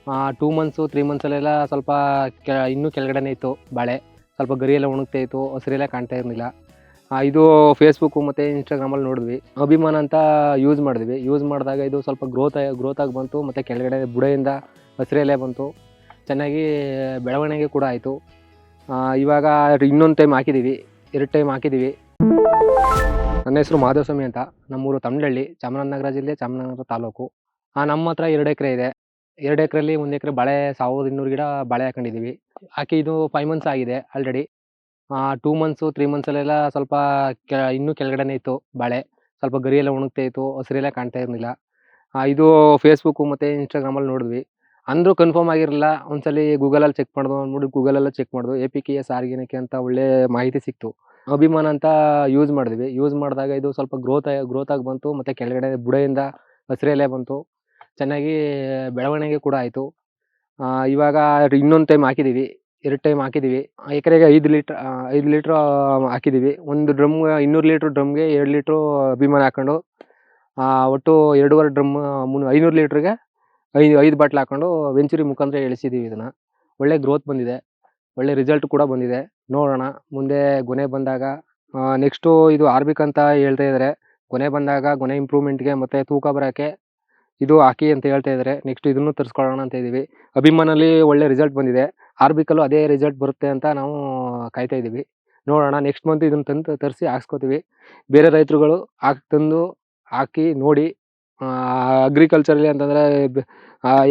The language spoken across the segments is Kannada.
2 ಮಂತ್ಸು 3 ಮಂತ್ಸಲ್ಲೆಲ್ಲ ಸ್ವಲ್ಪ ಇನ್ನೂ ಕೆಳಗಡೆನೇ ಇತ್ತು ಬಾಳೆ. ಸ್ವಲ್ಪ ಗರಿ ಎಲ್ಲ ಒಣಗ್ತಾ ಇತ್ತು, ಹಸಿರೆಲ್ಲ ಕಾಣ್ತಾ ಇರಲಿಲ್ಲ. ಇದು ಫೇಸ್ಬುಕ್ಕು ಮತ್ತು ಇನ್ಸ್ಟಾಗ್ರಾಮಲ್ಲಿ ನೋಡಿದ್ವಿ. ಅಭಿಮಾನ ಅಂತ ಯೂಸ್ ಮಾಡಿದ್ವಿ. ಯೂಸ್ ಮಾಡಿದಾಗ ಇದು ಸ್ವಲ್ಪ ಗ್ರೋತಾಗಿ ಬಂತು ಮತ್ತು ಕೆಳಗಡೆ ಬುಡದಿಂದ ಹಸಿರೆಲೆ ಬಂತು. ಚೆನ್ನಾಗಿ ಬೆಳವಣಿಗೆ ಕೂಡ ಆಯಿತು. ಇವಾಗ ಇನ್ನೊಂದು ಟೈಮ್ ಹಾಕಿದ್ದೀವಿ, 2 ಟೈಮ್ ಹಾಕಿದ್ದೀವಿ. ನನ್ನ ಹೆಸರು ಮಾಧವಸ್ವಾಮಿ ಅಂತ. ನಮ್ಮೂರು ತಮ್ನಹಳ್ಳಿ, ಚಾಮರಾಜನಗರ ಜಿಲ್ಲೆ, ಚಾಮರಾಜನಗರ ತಾಲೂಕು. ನಮ್ಮ ಹತ್ರ 2 ಎಕರೆ ಇದೆ. 2 ಎಕರೆಯಲ್ಲಿ 1 ಎಕರೆ ಬಾಳೆ 1200 ಗಿಡ ಬಾಳೆ ಹಾಕೊಂಡಿದ್ದೀವಿ. ಹಾಕಿ ಇದು 5 ಮಂತ್ಸ್ ಆಗಿದೆ ಆಲ್ರೆಡಿ. 2 ಮಂತ್ಸು 3 ಮಂತ್ಸಲ್ಲೆಲ್ಲ ಸ್ವಲ್ಪ ಇನ್ನೂ ಕೆಳಗಡೆನೇ ಇತ್ತು ಬಾಳೆ. ಸ್ವಲ್ಪ ಗರಿ ಎಲ್ಲ ಒಣಗ್ತಾ ಇತ್ತು, ಹಸಿರೆಲ್ಲ ಕಾಣ್ತಾ ಇರಲಿಲ್ಲ. ಇದು ಫೇಸ್ಬುಕ್ಕು ಮತ್ತು ಇನ್ಸ್ಟಾಗ್ರಾಮಲ್ಲಿ ನೋಡಿದ್ವಿ. ಅಂದರೂ ಕನ್ಫರ್ಮ್ ಆಗಿರಲಿಲ್ಲ. ಒಂದ್ಸಲಿ ಗೂಗಲಲ್ಲಿ ಚೆಕ್ ಮಾಡಿದ್ವು ಅಂದ್ಬಿಟ್ಟು ಗೂಗಲಲ್ಲೂ ಚೆಕ್ ಮಾಡಿದ್ವು. APKS ಆರ್ಗ್ಯಾನಿಕ್ ಅಂತ ಒಳ್ಳೆ ಮಾಹಿತಿ ಸಿಕ್ತು. ಅಭಿಮಾನ ಅಂತ ಯೂಸ್ ಮಾಡಿದ್ವಿ. ಯೂಸ್ ಮಾಡಿದಾಗ ಇದು ಸ್ವಲ್ಪ ಗ್ರೋತಾಗಿ ಬಂತು ಮತ್ತು ಕೆಳಗಡೆ ಬುಡದಿಂದ ಹಸಿರೆಲೆ ಬಂತು. ಚೆನ್ನಾಗಿ ಬೆಳವಣಿಗೆ ಕೂಡ ಆಯಿತು. ಇವಾಗ ಇನ್ನೊಂದು ಟೈಮ್ ಹಾಕಿದ್ದೀವಿ, 2 ಟೈಮ್ ಹಾಕಿದ್ದೀವಿ. ಎಕರೆಗೆ 5 ಲೀಟ್ರ್ ಹಾಕಿದ್ದೀವಿ. ಒಂದು ಡ್ರಮ್ 200 ಲೀಟ್ರ್ ಡ್ರಮ್ಗೆ 2 ಲೀಟ್ರು ಅಭಿಮಾನ ಹಾಕೊಂಡು ಒಟ್ಟು 2.5 ಡ್ರಮ್ 500 ಲೀಟ್ರಿಗೆ 5 ಬಾಟ್ಲ್ ಹಾಕೊಂಡು ವೆಂಚುರಿ ಮುಖಾಂತರ ಇಳಿಸಿದ್ದೀವಿ. ಇದನ್ನು ಒಳ್ಳೆ ಗ್ರೋತ್ ಬಂದಿದೆ, ಒಳ್ಳೆ ರಿಸಲ್ಟ್ ಕೂಡ ಬಂದಿದೆ. ನೋಡೋಣ ಮುಂದೆ ಗೊನೆ ಬಂದಾಗ. ನೆಕ್ಸ್ಟು ಇದು ಆರ್ಬಿಕ್ ಅಂತ ಹೇಳ್ತಾ ಇದ್ದಾರೆ. ಗೊನೆ ಬಂದಾಗ ಗೊನೆ ಇಂಪ್ರೂವ್ಮೆಂಟ್ಗೆ ಮತ್ತು ತೂಕ ಬರೋಕ್ಕೆ ಇದು ಹಾಕಿ ಅಂತ ಹೇಳ್ತಾ ಇದ್ದಾರೆ. ನೆಕ್ಸ್ಟ್ ಇದನ್ನು ತರಿಸ್ಕೊಳ್ಳೋಣ ಅಂತ ಇದ್ದೀವಿ. ಅಭಿಮಾನಲ್ಲಿ ಒಳ್ಳೆ ರಿಸಲ್ಟ್ ಬಂದಿದೆ. ಆರ್ಬಿಕಲ್ಲೂ ಅದೇ ರಿಸಲ್ಟ್ ಬರುತ್ತೆ ಅಂತ ನಾವು ಕಾಯ್ತಾ ಇದ್ದೀವಿ. ನೋಡೋಣ ನೆಕ್ಸ್ಟ್ ಮಂತ್ ಇದನ್ನು ತರಿಸಿ ಹಾಕ್ಸ್ಕೊತೀವಿ. ಬೇರೆ ರೈತರುಗಳು ತಂದು ಹಾಕಿ ನೋಡಿ. ಅಗ್ರಿಕಲ್ಚರಲ್ಲಿ ಅಂತಂದರೆ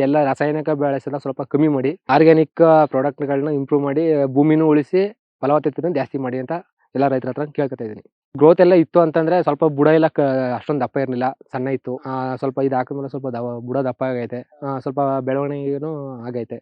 ಎಲ್ಲ ರಾಸಾಯನಿಕ ಬೆಳೆಸೋದನ್ನ ಸ್ವಲ್ಪ ಕಮ್ಮಿ ಮಾಡಿ, ಆರ್ಗ್ಯಾನಿಕ್ ಪ್ರಾಡಕ್ಟ್ಗಳನ್ನ ಇಂಪ್ರೂವ್ ಮಾಡಿ, ಭೂಮಿನೂ ಉಳಿಸಿ ಫಲವತ್ತತೆನ ಜಾಸ್ತಿ ಮಾಡಿ ಅಂತ ಎಲ್ಲ ರೈತರ ಹತ್ರ ಕೇಳ್ಕೊತಾ ಇದ್ದೀನಿ. ಗ್ರೋತ್ ಎಲ್ಲ ಇತ್ತು ಅಂತಂದರೆ ಸ್ವಲ್ಪ ಬುಡ ಎಲ್ಲ ಅಷ್ಟೊಂದು ದಪ್ಪ ಇರಲಿಲ್ಲ, ಸಣ್ಣ ಇತ್ತು. ಸ್ವಲ್ಪ ಇದು ಹಾಕಿದ್ಮೇಲೆ ಸ್ವಲ್ಪ ಬುಡ ದಪ್ಪ ಆಗೈತೆ. ಸ್ವಲ್ಪ ಬೆಳವಣಿಗೆನೂ ಆಗೈತೆ.